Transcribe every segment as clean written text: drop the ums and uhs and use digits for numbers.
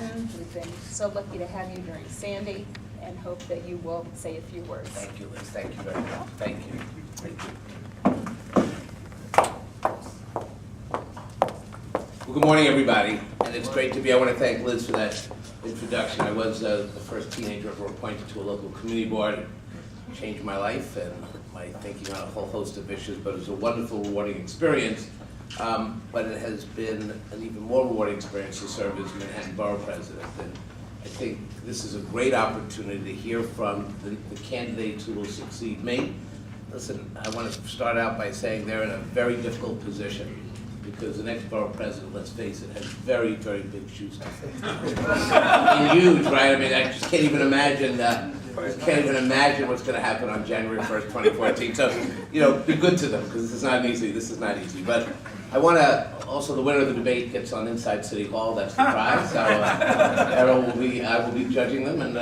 Manhattan. We've been so lucky to have you during Sandy, and hope that you will say a few words. Thank you, Liz. Thank you very much. Thank you. Thank you. Well, good morning, everybody, and it's great to be. I want to thank Liz for that introduction. I was the first teenager ever appointed to a local community board. It changed my life and my thinking on a whole host of issues, but it was a wonderful, rewarding experience. But it has been an even more rewarding experience to serve as Manhattan Borough President. And I think this is a great opportunity to hear from the candidates who will succeed me. Listen, I want to start out by saying they're in a very difficult position, because the next borough president, let's face it, has very, very big shoes to fill. Huge, right? I mean, I just can't even imagine. What's going to happen on January 1st, 2014. So, you know, be good to them, because this is not easy. This is not easy. But I want to also, the winner of the debate gets on Inside City Hall. That's the prize. So, I will be judging them. And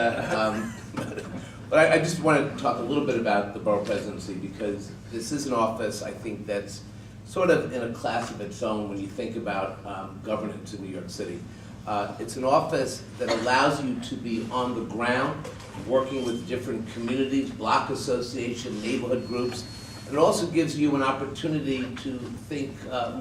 but I just want to talk a little bit about the borough presidency, because this is an office, I think, that's sort of in a class of its own when you think about governance in New York City. It's an office that allows you to be on the ground, working with different communities, block association, neighborhood groups. And it also gives you an opportunity to think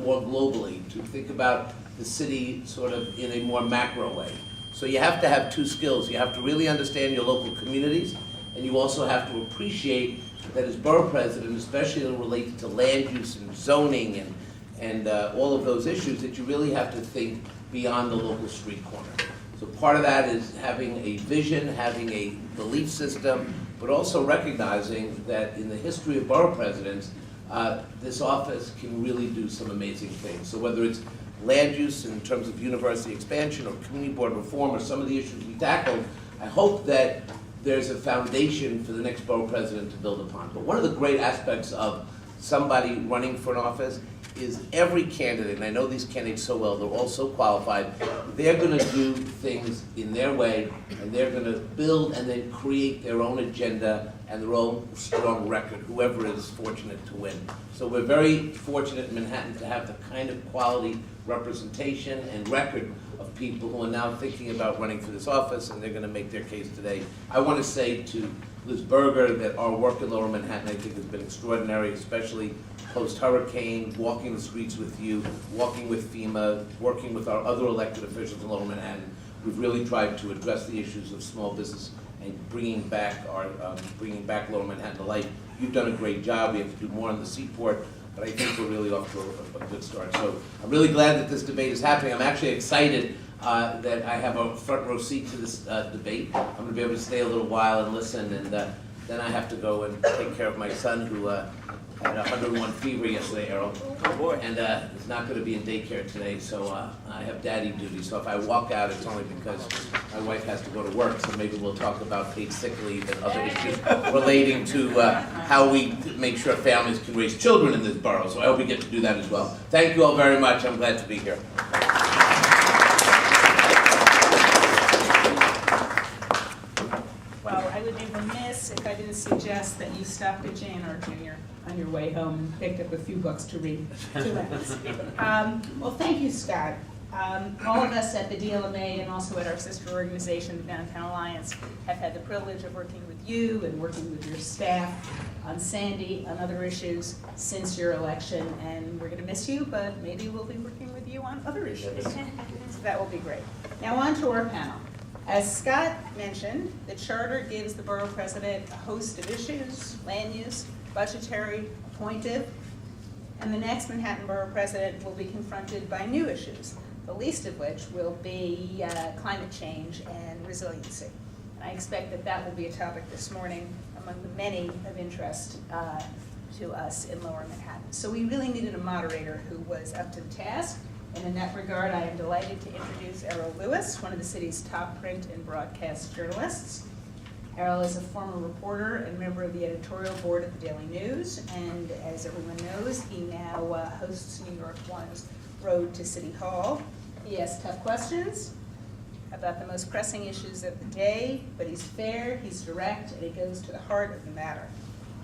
more globally, to think about the city sort of in a more macro way. So you have to have two skills. You have to really understand your local communities, and you also have to appreciate that as borough president, especially related to land use and zoning and all of those issues, that you really have to think beyond the local street corner. So part of that is having a vision, having a belief system, but also recognizing that in the history of borough presidents, this office can really do some amazing things. So whether it's land use in terms of university expansion or community board reform or some of the issues we tackled, I hope that there's a foundation for the next borough president to build upon. But one of the great aspects of somebody running for an office is every candidate, and I know these candidates so well, they're all so qualified, they're going to do things in their way, and they're going to build and then create their own agenda and their own strong record, whoever is fortunate to win. So we're very fortunate in Manhattan to have the kind of quality representation and record of people who are now thinking about running for this office, and they're going to make their case today. I want to say to Liz Berger that our work in Lower Manhattan, I think, has been extraordinary, especially post-hurricane, walking the streets with you, walking with FEMA, working with our other elected officials in Lower Manhattan. We've really tried to address the issues of small business and bringing back Lower Manhattan to life. You've done a great job. We have to do more on the seaport, but I think we're really off to a good start. So I'm really glad that this debate is happening. I'm actually excited that I have a front row seat to this debate. I'm going to be able to stay a little while and listen, and then I have to go and take care of my son, who had 101 fever yesterday, Errol. Oh boy. And is not going to be in daycare today, so I have daddy duty. So if I walk out, it's only because my wife has to go to work, so maybe we'll talk about paid sick leave and other issues relating to how we make sure families can raise children in this borough. So I hope we get to do that as well. Thank you all very much. I'm glad to be here. Well, I would be remiss if I didn't suggest that you stopped at J&R Jr. on your way home and picked up a few books to read. Well, thank you, Scott. All of us at the DLMA and also at our sister organization, the Downtown Alliance, have had the privilege of working with you and working with your staff on Sandy, on other issues since your election, and we're going to miss you, but maybe we'll be working with you on other issues. So that will be great. Now on to our panel. As Scott mentioned, the charter gives the borough president a host of issues: land use, budgetary, appointive, and the next Manhattan borough president will be confronted by new issues, the least of which will be climate change and resiliency. And I expect that that will be a topic this morning among the many of interest to us in Lower Manhattan. So we really needed a moderator who was up to the task. And in that regard, I am delighted to introduce Errol Lewis, one of the city's top print and broadcast journalists. Errol is a former reporter and member of the editorial board of the Daily News, and as everyone knows, he now hosts New York One's Road to City Hall. He asks tough questions about the most pressing issues of the day, but he's fair, he's direct, and he goes to the heart of the matter.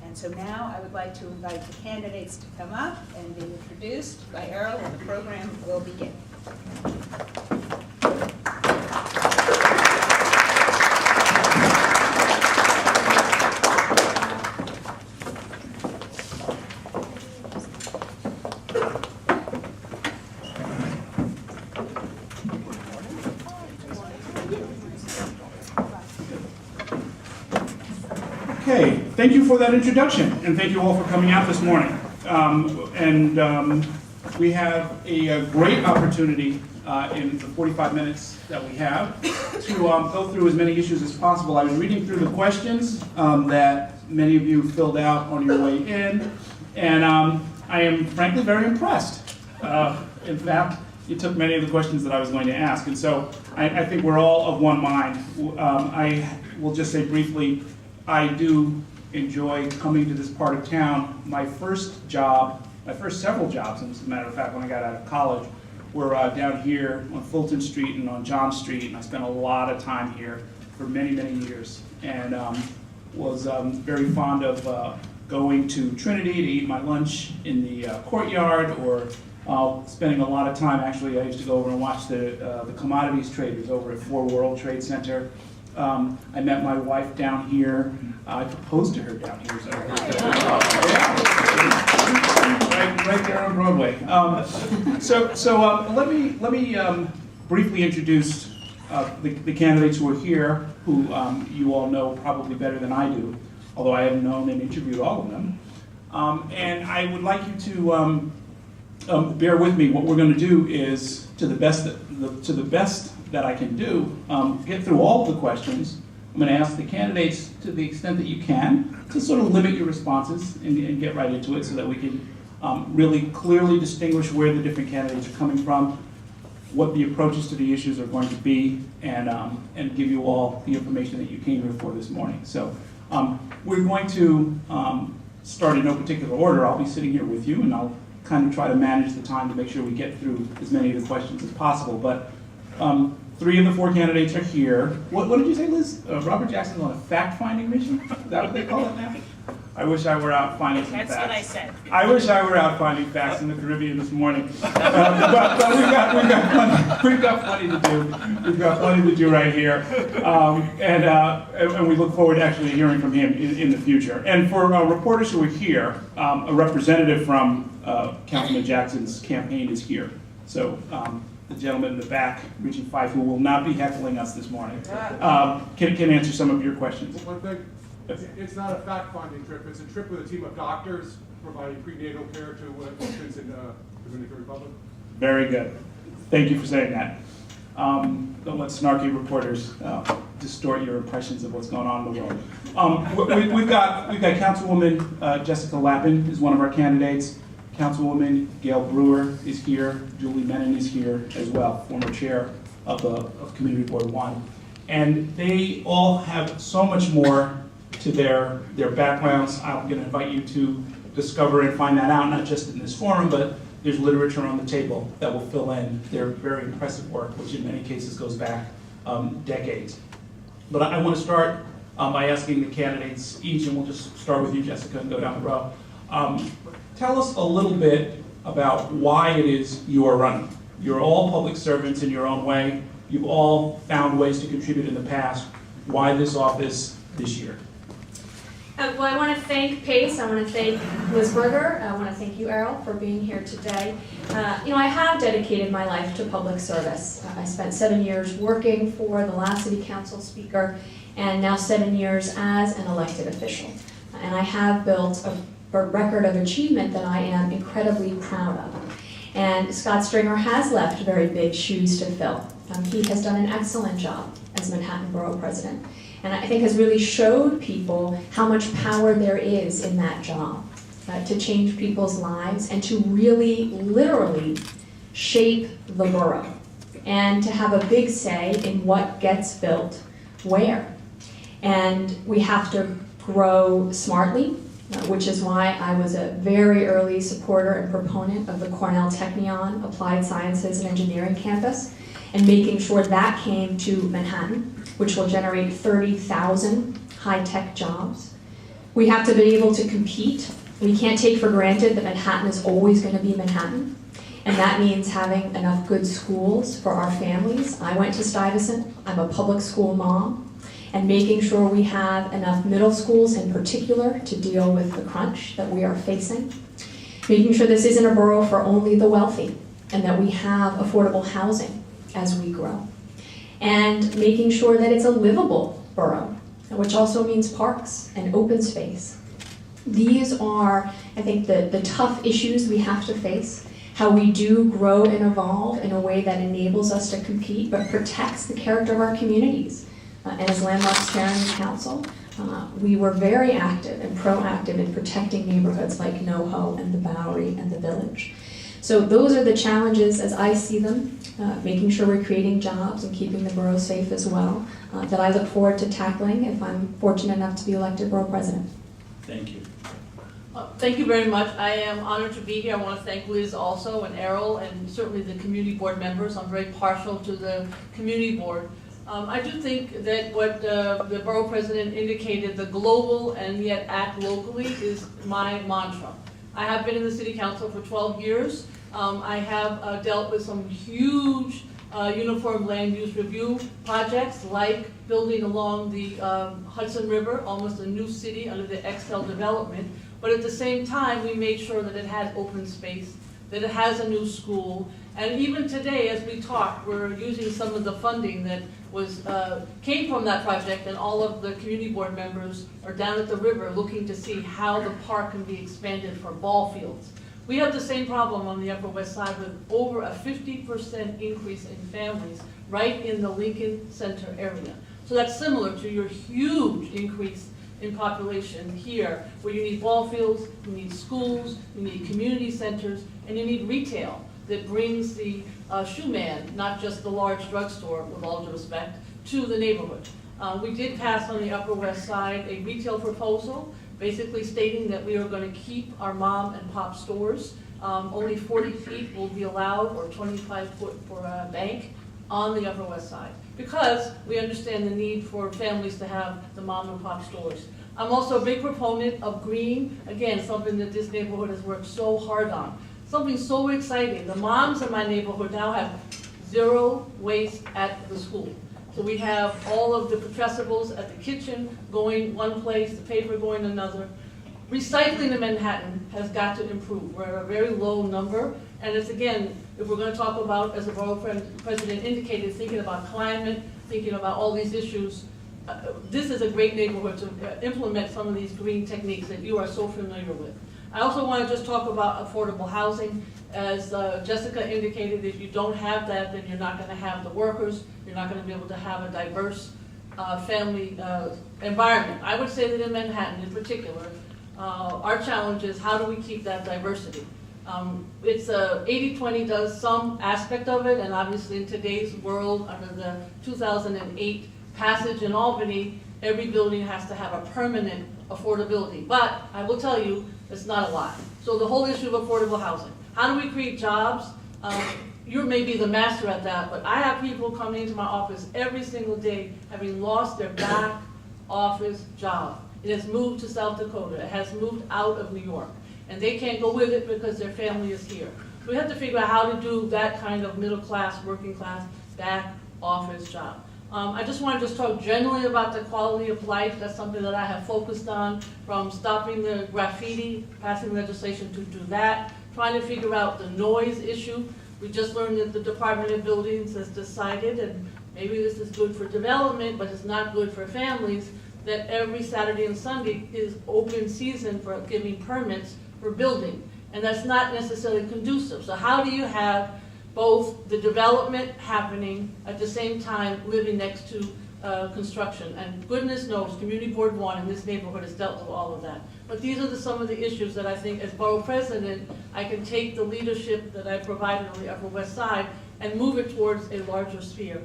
And so now I would like to invite the candidates to come up and be introduced by Errol, and the program will begin. Thank you for that introduction, and thank you all for coming out this morning. We have a great opportunity in the 45 minutes that we have to go through as many issues as possible. I was reading through the questions that many of you filled out on your way in, and I am frankly very impressed. In fact, you took many of the questions that I was going to ask, and so I think we're all of one mind. I will just say briefly, I do enjoy coming to this part of town. My first several jobs, and as a matter of fact, when I got out of college, were down here on Fulton Street and on John Street, and I spent a lot of time here for many, many years, and was very fond of going to Trinity to eat my lunch in the courtyard, or spending a lot of time, actually, I used to go over and watch the commodities traders over at 4 World Trade Center. I met my wife down here. I proposed to her down here. So right there on Broadway. Let me briefly introduce the candidates who are here, who you all know probably better than I do, although I have known and interviewed all of them. And I would like you to bear with me. What we're going to do is, to the best that I can do, get through all of the questions. I'm going to ask the candidates, to the extent that you can, to sort of limit your responses and get right into it so that we can really clearly distinguish where the different candidates are coming from, what the approaches to the issues are going to be, and give you all the information that you came here for this morning. So we're going to start in no particular order. I'll be sitting here with you, and I'll kind of try to manage the time to make sure we get through as many of the questions as possible. But 3 of the 4 candidates are here. What did you say, Liz? Robert Jackson's on a fact-finding mission? Is that what they call it now? I wish I were out finding some facts. That's what I said. I wish I were out finding facts in the Caribbean this morning. But we've got plenty to do. We've got plenty to do right here. And we look forward to actually hearing from him in the future. And for reporters who are here, a representative from Councilman Jackson's campaign is here. So the gentleman in the back, Richie Fife, who will not be heckling us this morning, can answer some of your questions. One thing, it's not a fact-finding trip. It's a trip with a team of doctors providing prenatal care to infants in the Dominican Republic. Very good. Thank you for saying that. Don't let snarky reporters distort your impressions of what's going on in the world. We've got Councilwoman Jessica Lappin is one of our candidates. Councilwoman Gail Brewer is here. Julie Menon is here as well, former chair of Community Board 1. And they all have so much more to their backgrounds. I'm going to invite you to discover and find that out, not just in this forum, but there's literature on the table that will fill in their very impressive work, which in many cases goes back decades. But I want to start by asking the candidates each, and we'll just start with you, Jessica, and go down the row. Tell us a little bit about why it is you are running. You're all public servants in your own way. You've all found ways to contribute in the past. Why this office this year? Well, I want to thank Pace. I want to thank Liz Berger. I want to thank you, Errol, for being here today. I have dedicated my life to public service. I spent 7 years working for the last city council speaker, and now 7 years as an elected official. And I have built a record of achievement that I am incredibly proud of. And Scott Stringer has left very big shoes to fill. He has done an excellent job as Manhattan Borough President, and I think has really showed people how much power there is in that job to change people's lives and to really, literally shape the borough and to have a big say in what gets built where. And we have to grow smartly, which is why I was a very early supporter and proponent of the Cornell Technion Applied Sciences and Engineering campus, and making sure that came to Manhattan, which will generate 30,000 high-tech jobs. We have to be able to compete. We can't take for granted that Manhattan is always going to be Manhattan, and that means having enough good schools for our families. I went to Stuyvesant. I'm a public school mom, and making sure we have enough middle schools in particular to deal with the crunch that we are facing. Making sure this isn't a borough for only the wealthy, and that we have affordable housing as we grow. And making sure that it's a livable borough. which also means parks and open space. These are, I think, the tough issues we have to face, how we do grow and evolve in a way that enables us to compete but protects the character of our communities. And as Landmarks Chair and Council, we were very active and proactive in protecting neighborhoods like NoHo and the Bowery and the Village. So those are the challenges as I see them, making sure we're creating jobs and keeping the borough safe as well, that I look forward to tackling if I'm fortunate enough to be elected borough president. Thank you. Thank you very much. I am honored to be here. I want to thank Liz also and Errol and certainly the community board members. I'm very partial to the community board. I do think that what the borough president indicated, the global and yet act locally, is my mantra. I have been in the city council for 12 years. I have dealt with some huge uniform land use review projects, like building along the Hudson River, almost a new city under the Excel development. But at the same time, we made sure that it had open space, that it has a new school. And even today, as we talk, we're using some of the funding that came from that project, and all of the community board members are down at the river looking to see how the park can be expanded for ball fields. We have the same problem on the Upper West Side with over a 50% increase in families right in the Lincoln Center area. So that's similar to your huge increase in population here, where you need ball fields, you need schools, you need community centers, and you need retail that brings the shoe man, not just the large drugstore, with all due respect, to the neighborhood. We did pass on the Upper West Side a retail proposal, basically stating that we are going to keep our mom and pop stores. Only 40 feet will be allowed, or 25 foot for a bank, on the Upper West Side, because we understand the need for families to have the mom and pop stores. I'm also a big proponent of green, again, something that this neighborhood has worked so hard on. Something so exciting. The moms in my neighborhood now have zero waste at the school. So we have all of the Putrescibles at the kitchen going one place, the paper going another. Recycling in Manhattan has got to improve. We're at a very low number, and it's, again, if we're going to talk about, as the borough president indicated, thinking about climate, thinking about all these issues, this is a great neighborhood to implement some of these green techniques that you are so familiar with. I also want to just talk about affordable housing. As Jessica indicated, if you don't have that, then you're not going to have the workers, you're not going to be able to have a diverse family environment. I would say that in Manhattan in particular, our challenge is how do we keep that diversity? It's 80-20 does some aspect of it, and obviously in today's world, under the 2008 passage in Albany, every building has to have a permanent affordability. But I will tell you, it's not a lot. So the whole issue of affordable housing. How do we create jobs? You may be the master at that, but I have people coming into my office every single day having lost their back office job. It has moved to South Dakota. It has moved out of New York. And they can't go with it because their family is here. So we have to figure out how to do that kind of middle class, working class, back office job. I just want to talk generally about the quality of life. That's something that I have focused on, from stopping the graffiti, passing legislation to do that, trying to figure out the noise issue. We just learned that the Department of Buildings has decided, and maybe this is good for development, but it's not good for families, that every Saturday and Sunday is open season for giving permits for building. And that's not necessarily conducive. So how do you have both the development happening at the same time living next to construction? And goodness knows, Community Board 1 in this neighborhood has dealt with all of that. But these are some of the issues that I think, as borough president, I can take the leadership that I provided on the Upper West Side and move it towards a larger sphere.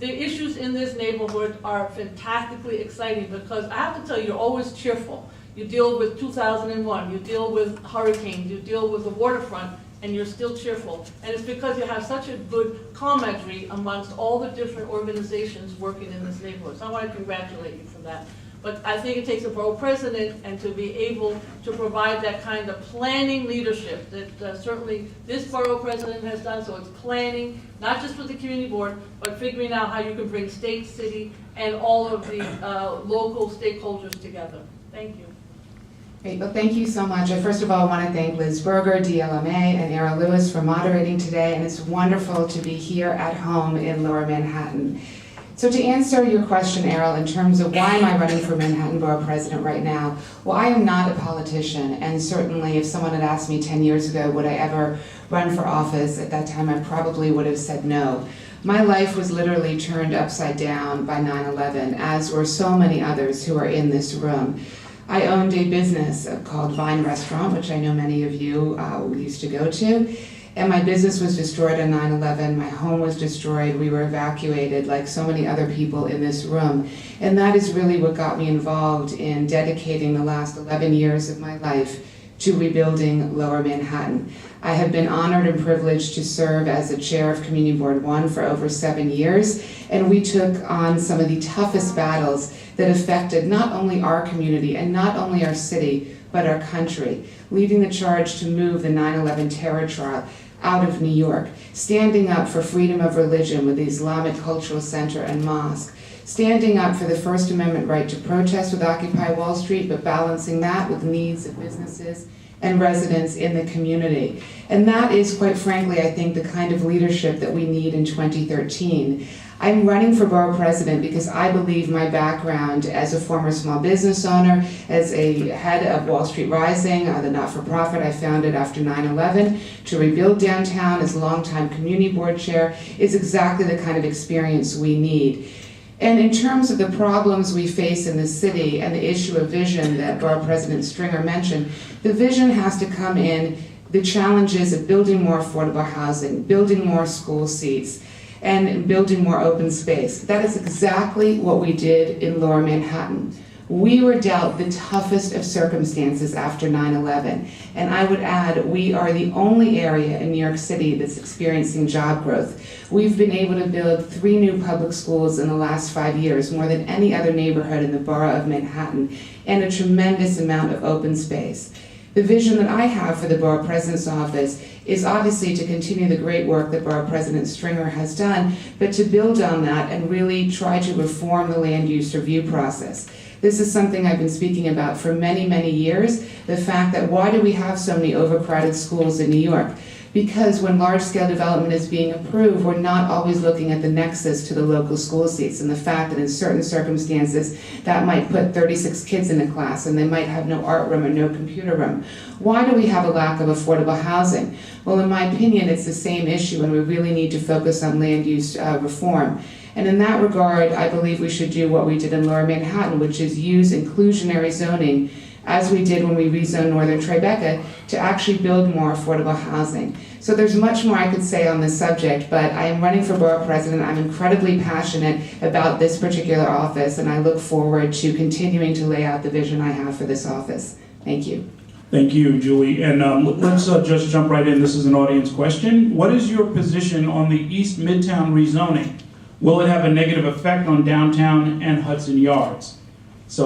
The issues in this neighborhood are fantastically exciting, because I have to tell you, you're always cheerful. You deal with 2001, you deal with hurricanes, you deal with the waterfront, and you're still cheerful. And it's because you have such a good camaraderie amongst all the different organizations working in this neighborhood. So I want to congratulate you for that. But I think it takes a borough president and to be able to provide that kind of planning leadership that certainly this borough president has done. So it's planning, not just with the community board, but figuring out how you can bring state, city, and all of the local stakeholders together. Thank you. Great. Well, thank you so much. First of all, I want to thank Liz Berger, DLMA, and Errol Lewis for moderating today, and it's wonderful to be here at home in Lower Manhattan. So to answer your question, Errol, in terms of why am I running for Manhattan Borough President right now, well, I am not a politician, and certainly if someone had asked me 10 years ago would I ever run for office, at that time I probably would have said no. My life was literally turned upside down by 9/11, as were so many others who are in this room. I owned a business called Vine Restaurant, which I know many of you used to go to. And my business was destroyed on 9/11, my home was destroyed, we were evacuated like so many other people in this room. And that is really what got me involved in dedicating the last 11 years of my life to rebuilding Lower Manhattan. I have been honored and privileged to serve as the chair of Community Board 1 for over 7 years, and we took on some of the toughest battles that affected not only our community and not only our city, but our country, leading the charge to move the 9/11 terror trial out of New York, standing up for freedom of religion with the Islamic Cultural Center and Mosque, standing up for the First Amendment right to protest with Occupy Wall Street, but balancing that with needs of businesses and residents in the community. And that is, quite frankly, I think, the kind of leadership that we need in 2013. I'm running for borough president because I believe my background as a former small business owner, as a head of Wall Street Rising, the not-for-profit I founded after 9/11, to rebuild downtown as longtime community board chair, is exactly the kind of experience we need. And in terms of the problems we face in the city and the issue of vision that Borough President Stringer mentioned, the vision has to come in the challenges of building more affordable housing, building more school seats, and building more open space. That is exactly what we did in Lower Manhattan. We were dealt the toughest of circumstances after 9/11, and I would add, we are the only area in New York City that's experiencing job growth. We've been able to build 3 new public schools in the last 5 years, more than any other neighborhood in the borough of Manhattan, and a tremendous amount of open space. The vision that I have for the Borough President's Office is obviously to continue the great work that Borough President Stringer has done, but to build on that and really try to reform the land use review process. This is something I've been speaking about for many, many years, the fact that why do we have so many overcrowded schools in New York? Because when large-scale development is being approved, we're not always looking at the nexus to the local school seats and the fact that in certain circumstances that might put 36 kids in a class and they might have no art room or no computer room. Why do we have a lack of affordable housing? Well, in my opinion, it's the same issue and we really need to focus on land use reform. And in that regard, I believe we should do what we did in Lower Manhattan, which is use inclusionary zoning, as we did when we rezoned Northern Tribeca, to actually build more affordable housing. So there's much more I could say on this subject, but I am running for borough president. I'm incredibly passionate about this particular office, and I look forward to continuing to lay out the vision I have for this office. Thank you. Thank you, Julie. And let's just jump right in. This is an audience question. What is your position on the East Midtown rezoning? Will it have a negative effect on downtown and Hudson Yards? So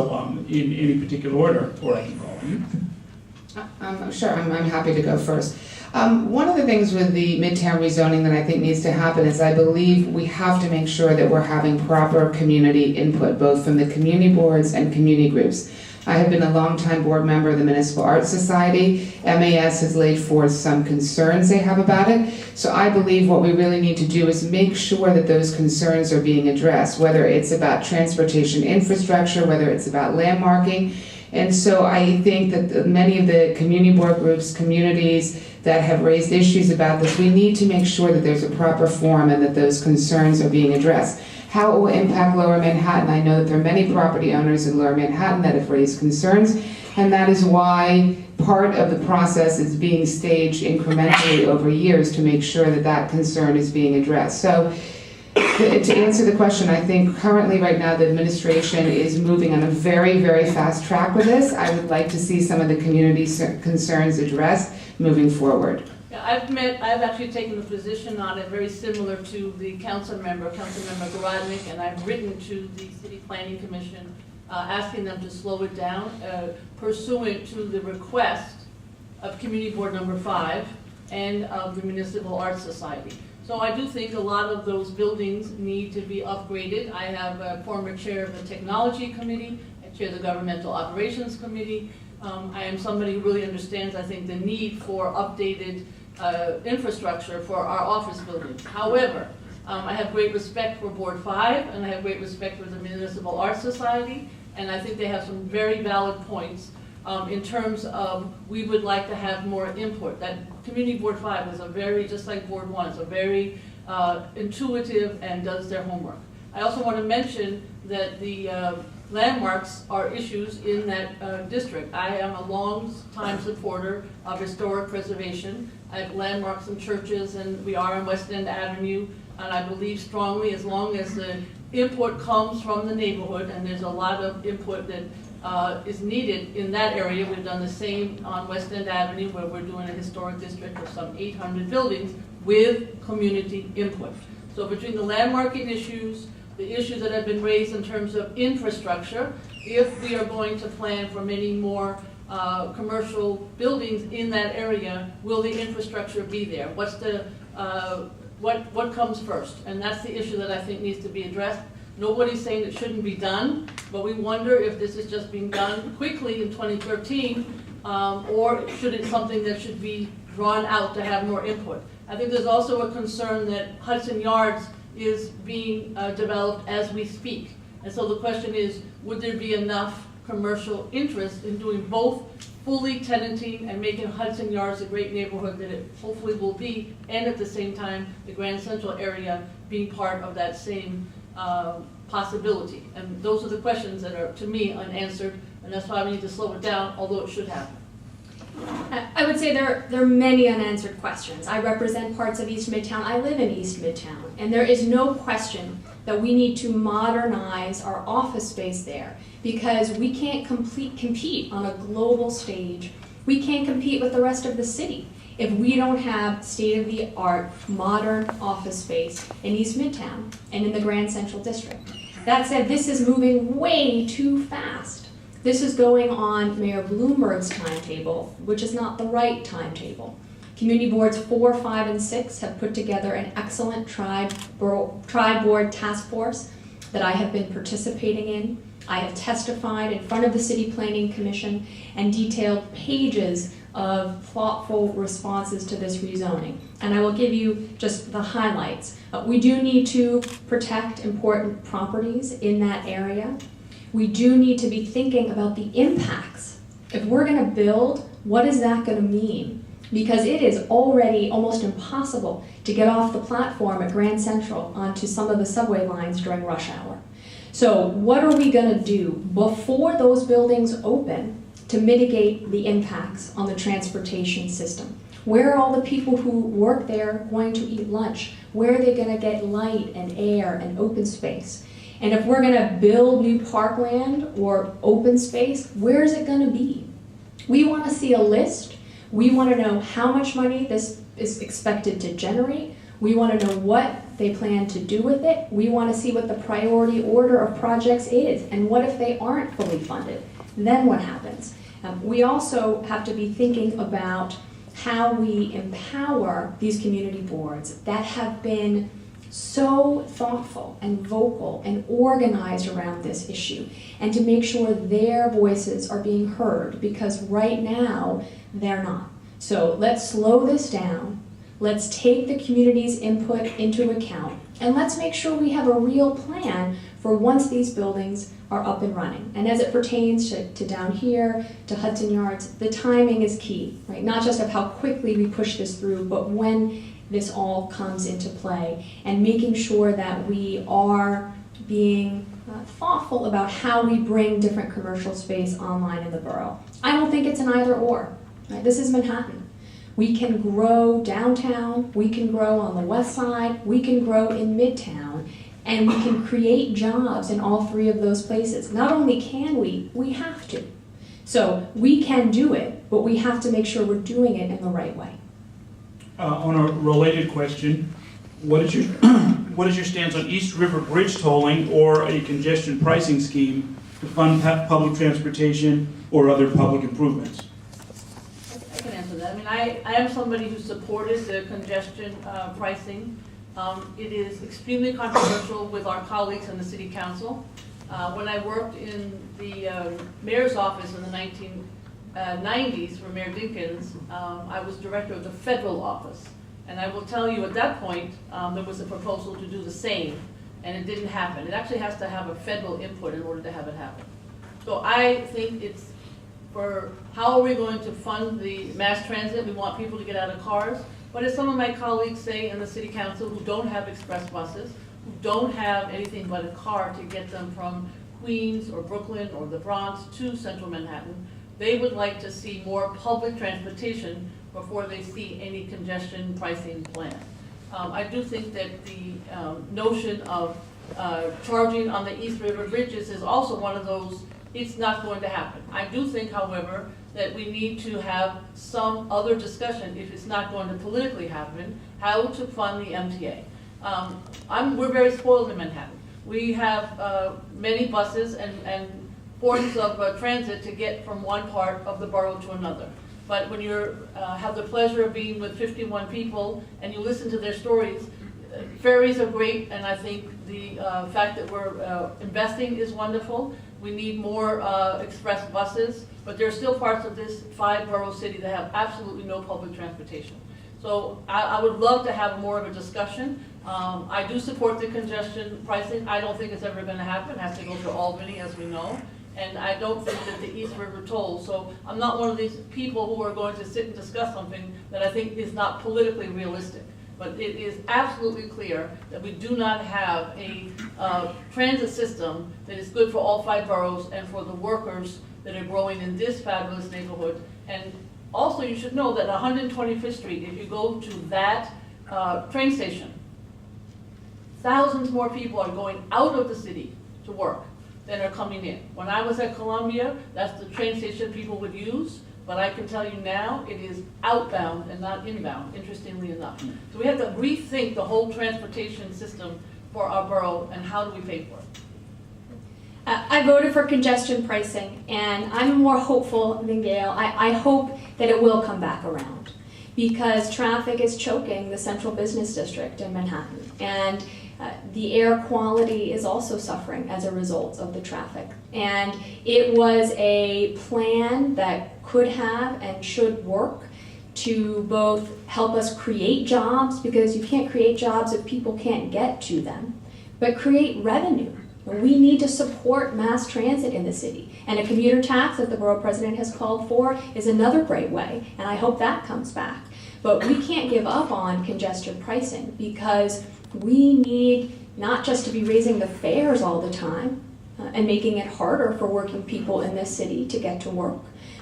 in any particular order, or I can call you. Sure, I'm happy to go first. One of the things with the Midtown rezoning that I think needs to happen is I believe we have to make sure that we're having proper community input, both from the community boards and community groups. I have been a longtime board member of the Municipal Arts Society. MAS has laid forth some concerns they have about it. So I believe what we really need to do is make sure that those concerns are being addressed, whether it's about transportation infrastructure, whether it's about landmarking. And so I think that many of the community board groups, communities that have raised issues about this, we need to make sure that there's a proper forum and that those concerns are being addressed. How it will impact Lower Manhattan, I know that there are many property owners in Lower Manhattan that have raised concerns, and that is why part of the process is being staged incrementally over years to make sure that that concern is being addressed. So to answer the question, I think currently right now the administration is moving on a very, very fast track with this. I would like to see some of the community concerns addressed moving forward. Yeah, I've actually taken a position on it very similar to the Councilmember Garodnick, and I've written to the City Planning Commission asking them to slow it down pursuant to the request of Community Board number 5 and of the Municipal Arts Society. So I do think a lot of those buildings need to be upgraded. I have a former chair of the Technology Committee, I chair the Governmental Operations Committee. I am somebody who really understands, I think, the need for updated infrastructure for our office buildings. However, I have great respect for Board 5, and I have great respect for the Municipal Arts Society, and I think they have some very valid points in terms of we would like to have more input. That Community Board 5 is a very, just like Board 1, is a very intuitive and does their homework. I also want to mention that the landmarks are issues in that district. I am a long-time supporter of historic preservation. I have landmarks and churches, and we are on West End Avenue, and I believe strongly as long as the input comes from the neighborhood, and there's a lot of input that is needed in that area. We've done the same on West End Avenue, where we're doing a historic district of some 800 buildings with community input. So between the landmarking issues, the issues that have been raised in terms of infrastructure, if we are going to plan for many more commercial buildings in that area, will the infrastructure be there? What's the what comes first? And that's the issue that I think needs to be addressed. Nobody's saying it shouldn't be done, but we wonder if this is just being done quickly in 2013, or should it something that should be drawn out to have more input. I think there's also a concern that Hudson Yards is being developed as we speak. And so the question is, would there be enough commercial interest in doing both fully tenanting and making Hudson Yards a great neighborhood that it hopefully will be, and at the same time, the Grand Central area being part of that same possibility. And those are the questions that are, to me, unanswered, and that's why we need to slow it down, although it should happen. I would say there are many unanswered questions. I represent parts of East Midtown. I live in East Midtown, and there is no question that we need to modernize our office space there, because we can't compete on a global stage. We can't compete with the rest of the city if we don't have state-of-the-art modern office space in East Midtown and in the Grand Central District. That said, this is moving way too fast. This is going on Mayor Bloomberg's timetable, which is not the right timetable. Community boards 4, 5, and 6 have put together an excellent tri-board task force that I have been participating in. I have testified in front of the City Planning Commission and detailed pages of thoughtful responses to this rezoning. And I will give you just the highlights. We do need to protect important properties in that area. We do need to be thinking about the impacts. If we're going to build, what is that going to mean? Because it is already almost impossible to get off the platform at Grand Central onto some of the subway lines during rush hour. So what are we going to do before those buildings open to mitigate the impacts on the transportation system? Where are all the people who work there going to eat lunch? Where are they going to get light and air and open space? And if we're going to build new parkland or open space, where is it going to be? We want to see a list. We want to know how much money this is expected to generate. We want to know what they plan to do with it. We want to see what the priority order of projects is. And what if they aren't fully funded? Then what happens? We also have to be thinking about how we empower these community boards that have been so thoughtful and vocal and organized around this issue, and to make sure their voices are being heard, because right now they're not. So let's slow this down, let's take the community's input into account, and let's make sure we have a real plan for once these buildings are up and running. And as it pertains to down here, to Hudson Yards, the timing is key, right? Not just of how quickly we push this through, but when this all comes into play, and making sure that we are being thoughtful about how we bring different commercial space online in the borough. I don't think it's an either or. Right? This is Manhattan. We can grow downtown, we can grow on the west side, we can grow in Midtown, and we can create jobs in all three of those places. Not only can we have to. So we can do it, but we have to make sure we're doing it in the right way. On a related question, what is your stance on East River Bridge tolling or a congestion pricing scheme to fund public transportation or other public improvements? I can answer that. I mean, I am somebody who supported the congestion pricing. It is extremely controversial with our colleagues in the City Council. When I worked in the mayor's office in the 1990s for Mayor Dinkins, I was director of the federal office. And I will tell you, at that point, there was a proposal to do the same, and it didn't happen. It actually has to have a federal input in order to have it happen. So I think it's for how are we going to fund the mass transit? We want people to get out of cars. But as some of my colleagues say in the city council who don't have express buses, who don't have anything but a car to get them from Queens or Brooklyn or the Bronx to central Manhattan, they would like to see more public transportation before they see any congestion pricing plan. I do think that the notion of charging on the East River bridges is also one of those, it's not going to happen. I do think, however, that we need to have some other discussion, if it's not going to politically happen, how to fund the MTA. We're very spoiled in Manhattan. We have many buses and forms of transit to get from one part of the borough to another. But when you have the pleasure of being with 51 people and you listen to their stories, ferries are great, and I think the fact that we're investing is wonderful. We need more express buses, but there are still parts of this 5-borough city that have absolutely no public transportation. So I would love to have more of a discussion. I do support the congestion pricing. I don't think it's ever going to happen. It has to go to Albany, as we know. And I don't think that the East River tolls. So I'm not one of these people who are going to sit and discuss something that I think is not politically realistic. But it is absolutely clear that we do not have a transit system that is good for all 5 boroughs and for the workers that are growing in this fabulous neighborhood. And also you should know that 125th Street, if you go to that train station, thousands more people are going out of the city to work than are coming in. When I was at Columbia, that's the train station people would use. But I can tell you now, it is outbound and not inbound, interestingly enough. So we have to rethink the whole transportation system for our borough, and how do we pay for it? I voted for congestion pricing, and I'm more hopeful than Gail. I hope that it will come back around, because traffic is choking the central business district in Manhattan. And the air quality is also suffering as a result of the traffic. And it was a plan that could have and should work to both help us create jobs, because you can't create jobs if people can't get to them, but create revenue. We need to support mass transit in the city. And a commuter tax that the borough president has called for is another great way, and I hope that comes back. But we can't give up on congestion pricing, because we need not just to be raising the fares all the time and making it harder for working people in this city to get to work.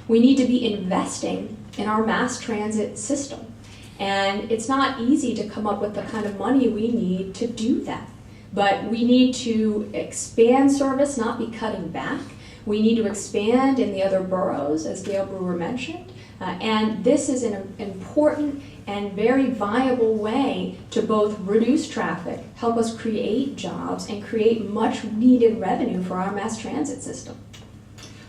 We need to be investing in our mass transit system. And it's not easy to come up with the kind of money we need to do that. But we need to expand service, not be cutting back. We need to expand in the other boroughs, as Gail Brewer mentioned. And this is an important and very viable way to both reduce traffic, help us create jobs, and create much needed revenue for our mass transit system.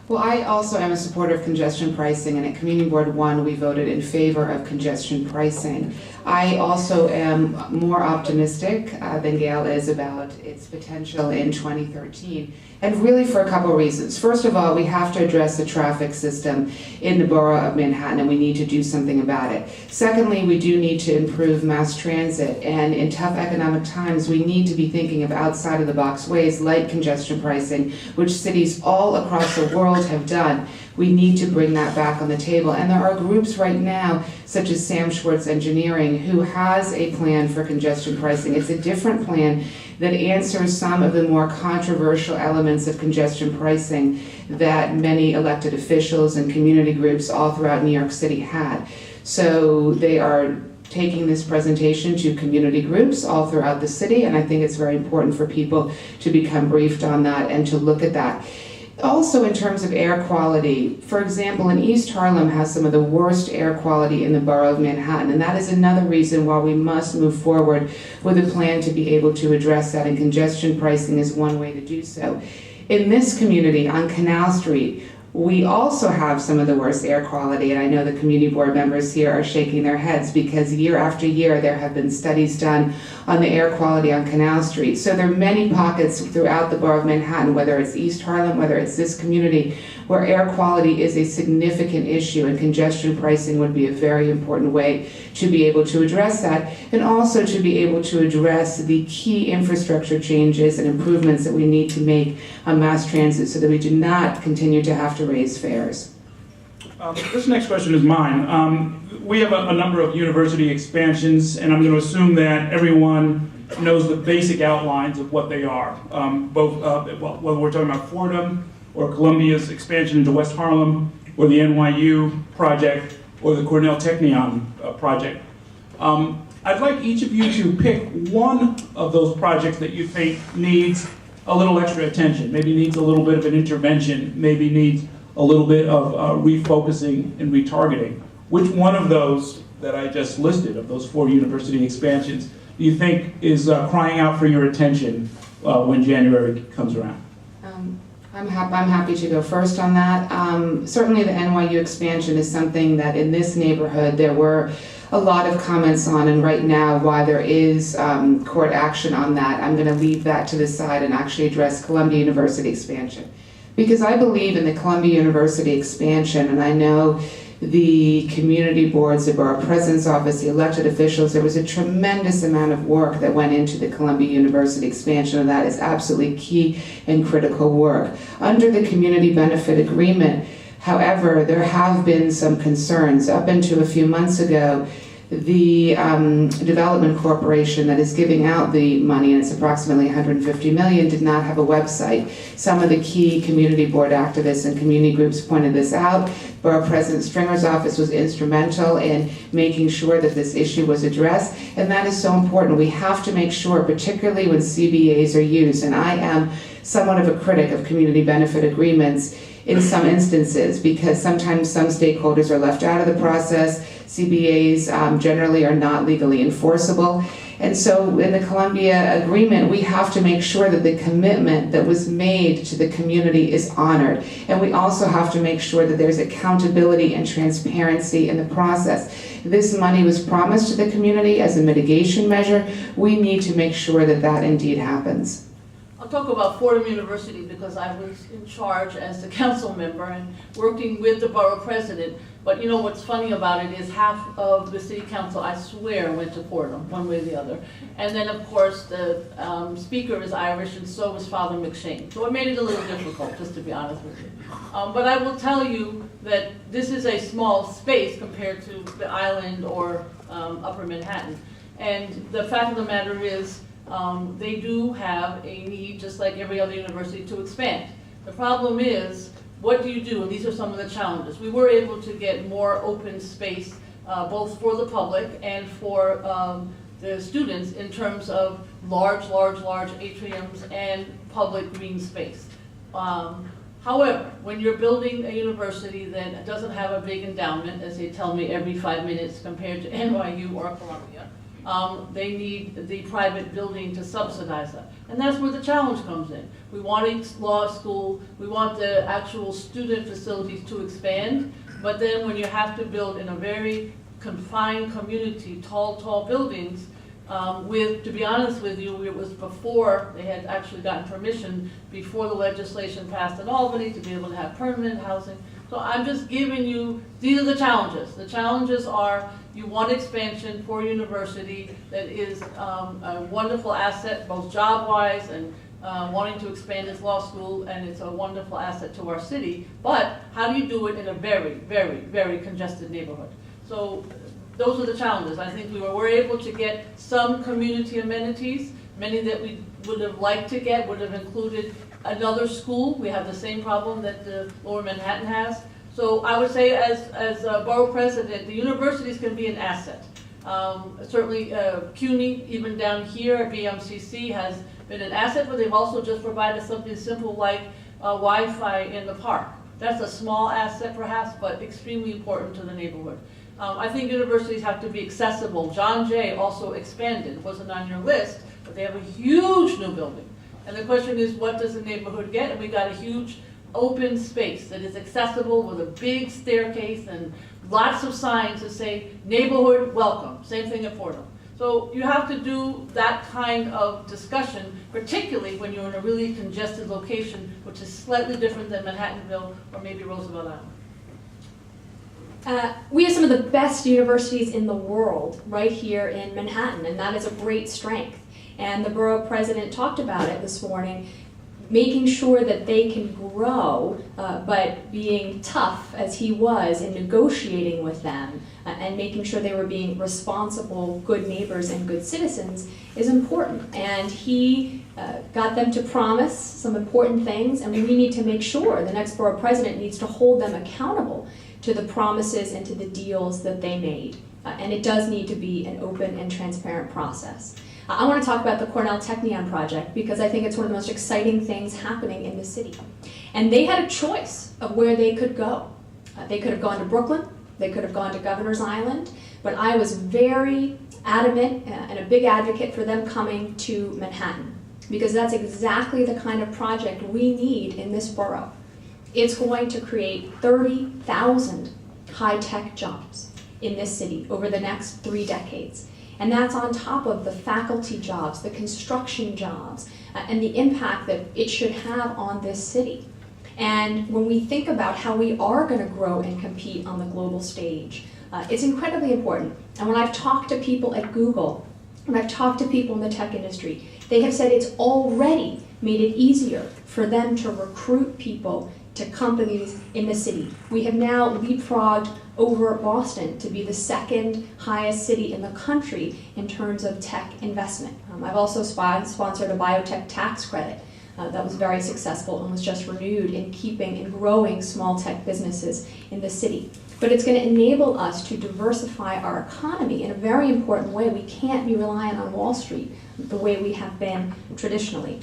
Well, I also am a supporter of congestion pricing, and at Community Board 1, we voted in favor of congestion pricing. I also am more optimistic than Gail is about its potential in 2013, and really for a couple of reasons. First of all, we have to address the traffic system in the borough of Manhattan, and we need to do something about it. Secondly, we do need to improve mass transit, and in tough economic times, we need to be thinking of outside-of-the-box ways like congestion pricing, which cities all across the world have done. We need to bring that back on the table. And there are groups right now, such as Sam Schwartz Engineering, who has a plan for congestion pricing. It's a different plan that answers some of the more controversial elements of congestion pricing that many elected officials and community groups all throughout New York City had. So they are taking this presentation to community groups all throughout the city, and I think it's very important for people to become briefed on that and to look at that. Also, in terms of air quality, for example, in East Harlem has some of the worst air quality in the borough of Manhattan, and that is another reason why we must move forward with a plan to be able to address that, and congestion pricing is one way to do so. In this community on Canal Street, we also have some of the worst air quality, and I know the community board members here are shaking their heads because year after year there have been studies done on the air quality on Canal Street. So there are many pockets throughout the borough of Manhattan, whether it's East Harlem, whether it's this community, where air quality is a significant issue, and congestion pricing would be a very important way to be able to address that, and also to be able to address the key infrastructure changes and improvements that we need to make on mass transit so that we do not continue to have to raise fares. This next question is mine. We have a number of university expansions, and I'm going to assume that everyone knows the basic outlines of what they are, whether we're talking about Fordham or Columbia's expansion into West Harlem, or the NYU project, or the Cornell Technion project. I'd like each of you to pick one of those projects that you think needs a little extra attention, maybe needs a little bit of an intervention, maybe needs a little bit of refocusing and retargeting. Which one of those that I just listed, of those 4 university expansions, do you think is crying out for your attention when January comes around? I'm happy to go first on that. Certainly the NYU expansion is something that in this neighborhood there were a lot of comments on, and right now, while there is court action on that, I'm going to leave that to the side and actually address Columbia University expansion. Because I believe in the Columbia University expansion, and I know the community boards, the borough president's office, the elected officials, there was a tremendous amount of work that went into the Columbia University expansion, and that is absolutely key and critical work. Under the community benefit agreement, however, there have been some concerns. Up until a few months ago, the development corporation that is giving out the money, and it's approximately $150 million, did not have a website. Some of the key community board activists and community groups pointed this out. Borough President Stringer's office was instrumental in making sure that this issue was addressed, and that is so important. We have to make sure, particularly when CBAs are used, and I am somewhat of a critic of community benefit agreements in some instances, because sometimes some stakeholders are left out of the process. CBAs generally are not legally enforceable. And so in the Columbia agreement, we have to make sure that the commitment that was made to the community is honored. And we also have to make sure that there's accountability and transparency in the process. This money was promised to the community as a mitigation measure. We need to make sure that that indeed happens. I'll talk about Fordham University because I was in charge as the council member and working with the borough president. But you know what's funny about it is half of the city council, I swear, went to Fordham, one way or the other. And then of course the speaker is Irish, and so was Father McShane. So it made it a little difficult, just to be honest with you. But I will tell you that this is a small space compared to the island or Upper Manhattan. And the fact of the matter is, they do have a need, just like every other university, to expand. The problem is, what do you do? And these are some of the challenges. We were able to get more open space, both for the public and for the students, in terms of large atriums and public green space. However, when you're building a university that doesn't have a big endowment, as they tell me every 5 minutes compared to NYU or Columbia, they need the private building to subsidize that. And that's where the challenge comes in. We want a law school, we want the actual student facilities to expand, but then when you have to build in a very confined community, tall buildings, to be honest with you, it was before they had actually gotten permission, before the legislation passed in Albany to be able to have permanent housing. So I'm just giving you, these are the challenges. The challenges are, you want expansion for a university that is a wonderful asset, both job-wise and wanting to expand its law school, and it's a wonderful asset to our city. But how do you do it in a very congested neighborhood? So those are the challenges. I think we were able to get some community amenities. Many that we would have liked to get would have included another school. We have the same problem that the Lower Manhattan has. So I would say, as a borough president, the universities can be an asset. Certainly CUNY, even down here at BMCC, has been an asset, but they've also just provided something simple like Wi-Fi in the park. That's a small asset perhaps, but extremely important to the neighborhood. I think universities have to be accessible. John Jay also expanded. It wasn't on your list, but they have a huge new building. And the question is, what does the neighborhood get? And we got a huge open space that is accessible with a big staircase and lots of signs that say neighborhood welcome. Same thing at Fordham. So you have to do that kind of discussion, particularly when you're in a really congested location, which is slightly different than Manhattanville or maybe Roosevelt Island. We have some of the best universities in the world right here in Manhattan, and that is a great strength. And the borough president talked about it this morning, making sure that they can grow, but being tough as he was in negotiating with them and making sure they were being responsible, good neighbors and good citizens is important. And he got them to promise some important things, and we need to make sure the next borough president needs to hold them accountable to the promises and to the deals that they made. And it does need to be an open and transparent process. I want to talk about the Cornell Technion project because I think it's one of the most exciting things happening in the city. And they had a choice of where they could go. They could have gone to Brooklyn, they could have gone to Governor's Island, but I was very adamant and a big advocate for them coming to Manhattan because that's exactly the kind of project we need in this borough. It's going to create 30,000 high-tech jobs in this city over the next 3 decades. And that's on top of the faculty jobs, the construction jobs, and the impact that it should have on this city. And when we think about how we are going to grow and compete on the global stage, it's incredibly important. And when I've talked to people at Google, when I've talked to people in the tech industry, they have said it's already made it easier for them to recruit people to companies in the city. We have now leapfrogged over Boston to be the second highest city in the country in terms of tech investment. I've also sponsored a biotech tax credit that was very successful and was just renewed in keeping and growing small tech businesses in the city. But it's going to enable us to diversify our economy in a very important way. We can't be reliant on Wall Street the way we have been traditionally.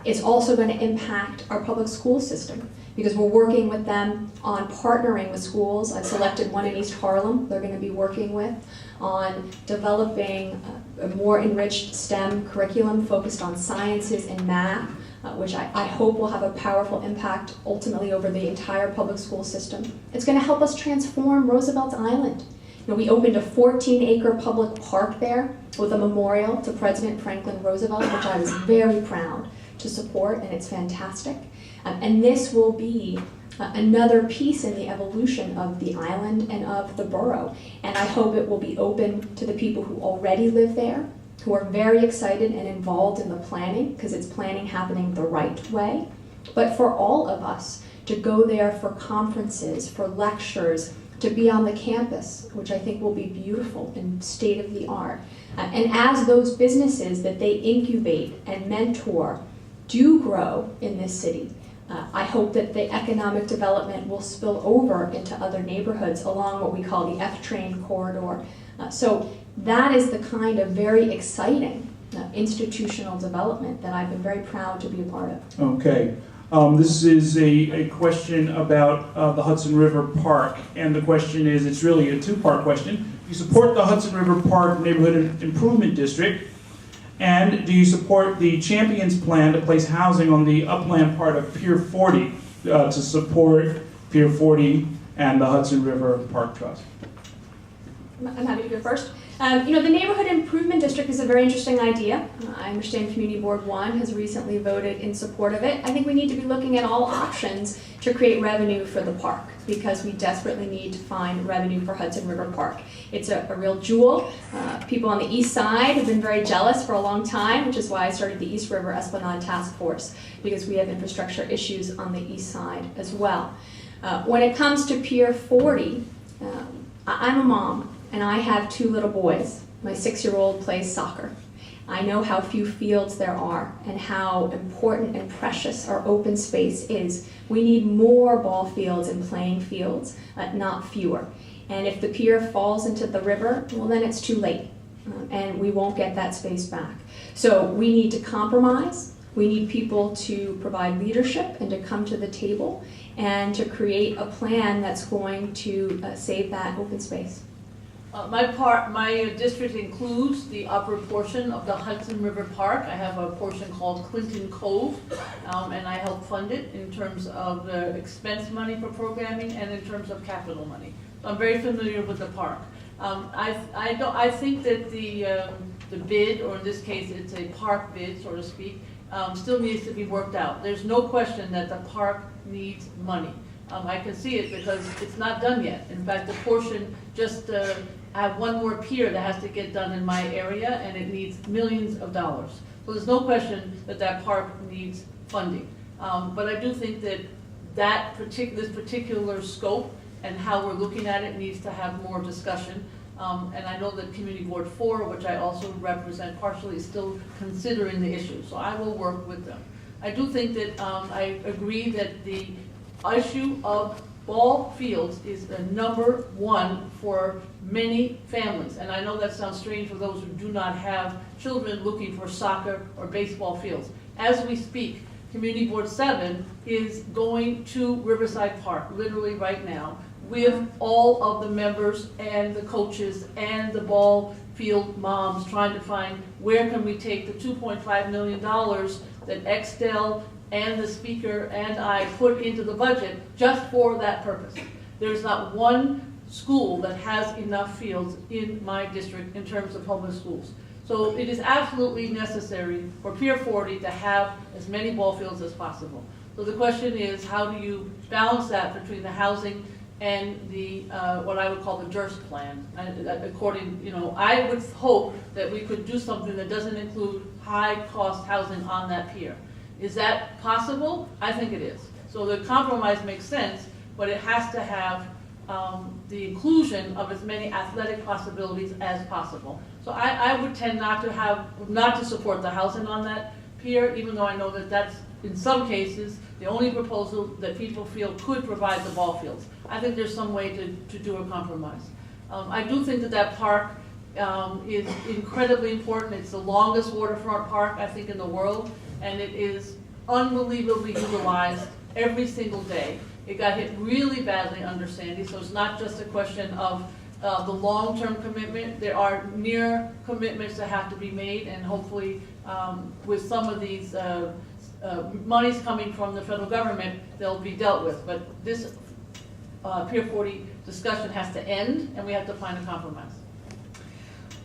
It's also going to impact our public school system because we're working with them on partnering with schools. I've selected one in East Harlem they're going to be working with on developing a more enriched STEM curriculum focused on sciences and math, which I hope will have a powerful impact ultimately over the entire public school system. It's going to help us transform Roosevelt Island. You know, we opened a 14-acre public park there with a memorial to President Franklin Roosevelt, which I was very proud to support, and it's fantastic. And this will be another piece in the evolution of the island and of the borough. And I hope it will be open to the people who already live there, who are very excited and involved in the planning, because it's planning happening the right way. But for all of us to go there for conferences, for lectures, to be on the campus, which I think will be beautiful and state-of-the-art. And as those businesses that they incubate and mentor do grow in this city, I hope that the economic development will spill over into other neighborhoods along what we call the F-train corridor. So that is the kind of very exciting institutional development that I've been very proud to be a part of. Okay. This is a question about the Hudson River Park, and the question is, it's really a two-part question. You support the Hudson River Park Neighborhood Improvement District, and do you support the Champions Plan to place housing on the upland part of Pier 40 to support Pier 40 and the Hudson River Park Trust? I'm happy to go first. You know, the Neighborhood Improvement District is a very interesting idea. I understand Community Board 1 has recently voted in support of it. I think we need to be looking at all options to create revenue for the park because we desperately need to find revenue for Hudson River Park. It's a real jewel. People on the east side have been very jealous for a long time, which is why I started the East River Esplanade Task Force, because we have infrastructure issues on the east side as well. When it comes to Pier 40, I'm a mom. And I have 2 little boys. My 6-year-old plays soccer. I know how few fields there are and how important and precious our open space is. We need more ball fields and playing fields, not fewer. And if the pier falls into the river, well then it's too late. And we won't get that space back. So we need to compromise. We need people to provide leadership and to come to the table and to create a plan that's going to save that open space. My district includes the upper portion of the Hudson River Park. I have a portion called Clinton Cove, and I help fund it in terms of the expense money for programming and in terms of capital money. So I'm very familiar with the park. I think that the bid, or in this case it's a park bid, so to speak, still needs to be worked out. There's no question that the park needs money. I can see it because it's not done yet. In fact, the portion just have one more pier that has to get done in my area, and it needs millions of dollars. So there's no question that that park needs funding. But I do think that this particular scope and how we're looking at it needs to have more discussion. And I know that Community Board 4, which I also represent partially, is still considering the issue. So I will work with them. I do think that I agree that the issue of ball fields is the number one for many families. And I know that sounds strange for those who do not have children looking for soccer or baseball fields. As we speak, Community Board 7 is going to Riverside Park, literally right now, with all of the members and the coaches and the ball field moms, trying to find where can we take the $2.5 million that Extel and the speaker and I put into the budget just for that purpose. There's not one school that has enough fields in my district in terms of public schools. So it is absolutely necessary for Pier 40 to have as many ball fields as possible. So the question is, how do you balance that between the housing and the what I would call the Durst plan? I would hope that we could do something that doesn't include high-cost housing on that pier. Is that possible? I think it is. So the compromise makes sense, but it has to have the inclusion of as many athletic possibilities as possible. So I would tend not to support the housing on that pier, even though I know that that's, in some cases, the only proposal that people feel could provide the ball fields. I think there's some way to do a compromise. I do think that park is incredibly important. It's the longest waterfront park, I think, in the world, and it is unbelievably utilized every single day. It got hit really badly under Sandy, so it's not just a question of the long-term commitment. There are near commitments that have to be made, and hopefully with some of these monies coming from the federal government, they'll be dealt with. But this Pier 40 discussion has to end, and we have to find a compromise.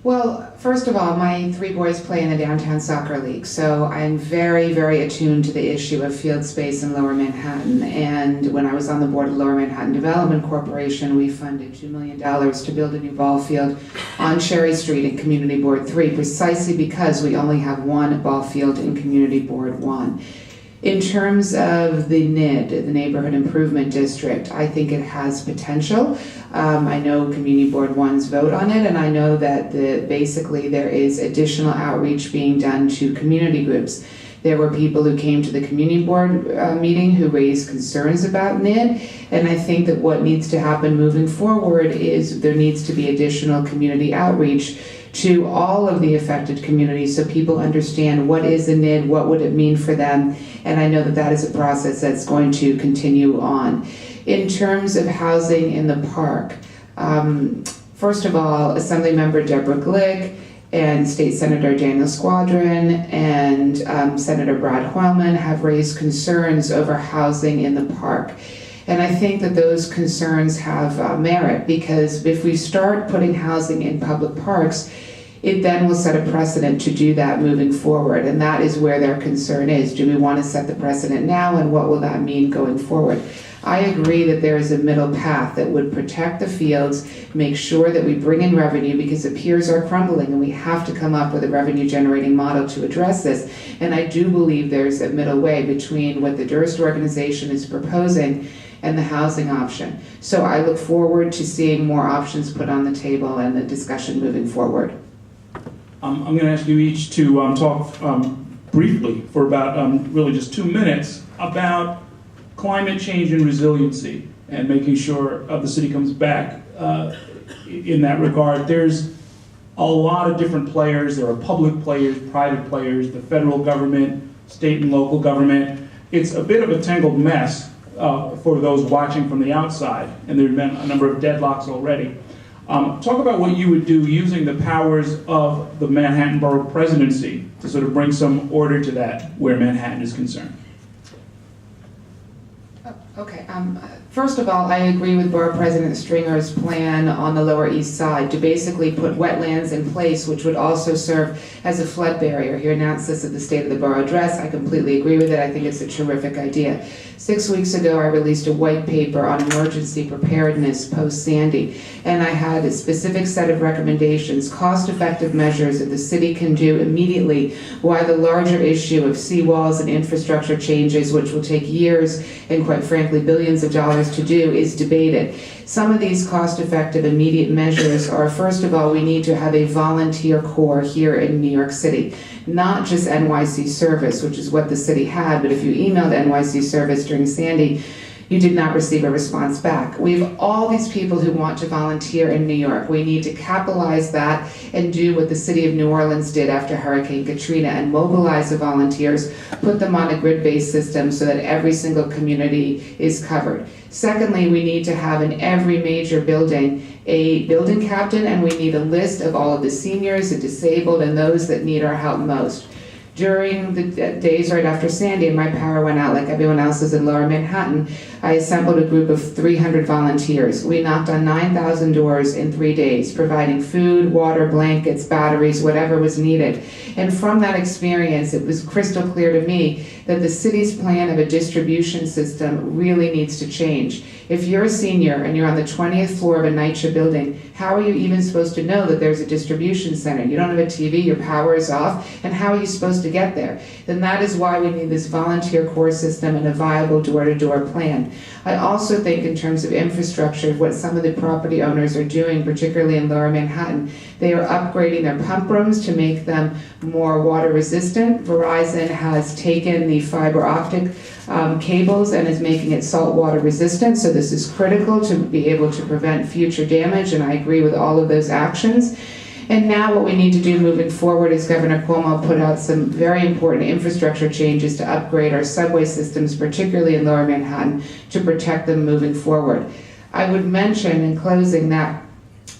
Well, first of all, my 3 boys play in the Downtown Soccer League, so I'm very, very attuned to the issue of field space in Lower Manhattan. And when I was on the board of Lower Manhattan Development Corporation, we funded $2 million to build a new ball field on Cherry Street in Community Board 3, precisely because we only have one ball field in Community Board 1. In terms of the NID, the Neighborhood Improvement District, I think it has potential. I know Community Board 1's vote on it, and I know that basically there is additional outreach being done to community groups. There were people who came to the Community Board meeting who raised concerns about NID, and I think that what needs to happen moving forward is there needs to be additional community outreach to all of the affected communities so people understand what is the NID, what would it mean for them, and I know that that is a process that's going to continue on. In terms of housing in the park, first of all, Assemblymember Deborah Glick and State Senator Daniel Squadron and Senator Brad Hoylman have raised concerns over housing in the park. And I think that those concerns have merit, because if we start putting housing in public parks, it then will set a precedent to do that moving forward. And that is where their concern is. Do we want to set the precedent now, and what will that mean going forward? I agree that there is a middle path that would protect the fields, make sure that we bring in revenue, because the piers are crumbling and we have to come up with a revenue generating model to address this. And I do believe there's a middle way between what the Durst organization is proposing and the housing option. So I look forward to seeing more options put on the table and the discussion moving forward. I'm going to ask you each to talk briefly for about really just 2 minutes about climate change and resiliency and making sure the city comes back in that regard. There's a lot of different players. There are public players, private players, the federal government, state and local government. It's a bit of a tangled mess for those watching from the outside, and there have been a number of deadlocks already. Talk about what you would do using the powers of the Manhattan Borough Presidency to sort of bring some order to that where Manhattan is concerned. Okay, first of all, I agree with Borough President Stringer's plan on the Lower East Side to basically put wetlands in place, which would also serve as a flood barrier. He announced this at the State of the Borough address. I completely agree with it. I think it's a terrific idea. 6 weeks ago, I released a white paper on emergency preparedness post-Sandy, and I had a specific set of recommendations, cost-effective measures that the city can do immediately while the larger issue of seawalls and infrastructure changes, which will take years and quite frankly billions of dollars to do, is debated. Some of these cost-effective immediate measures are, first of all, we need to have a volunteer corps here in New York City. Not just NYC Service, which is what the city had, but if you emailed NYC Service during Sandy, you did not receive a response back. We have all these people who want to volunteer in New York. We need to capitalize that and do what the city of New Orleans did after Hurricane Katrina and mobilize the volunteers, put them on a grid-based system so that every single community is covered. Secondly, we need to have in every major building a building captain, and we need a list of all of the seniors, the disabled, and those that need our help most. During the days right after Sandy, and my power went out like everyone else's in Lower Manhattan, I assembled a group of 300 volunteers. We knocked on 9,000 doors in 3 days, providing food, water, blankets, batteries, whatever was needed. And from that experience, it was crystal clear to me that the city's plan of a distribution system really needs to change. If you're a senior and you're on the 20th floor of a NYCHA building, how are you even supposed to know that there's a distribution center? You don't have a TV, your power is off, and how are you supposed to get there? Then that is why we need this volunteer corps system and a viable door-to-door plan. I also think in terms of infrastructure, what some of the property owners are doing, particularly in Lower Manhattan, they are upgrading their pump rooms to make them more water resistant. Verizon has taken the fiber optic cables and is making it saltwater resistant, so this is critical to be able to prevent future damage, and I agree with all of those actions. And now what we need to do moving forward is Governor Cuomo put out some very important infrastructure changes to upgrade our subway systems, particularly in Lower Manhattan, to protect them moving forward. I would mention in closing that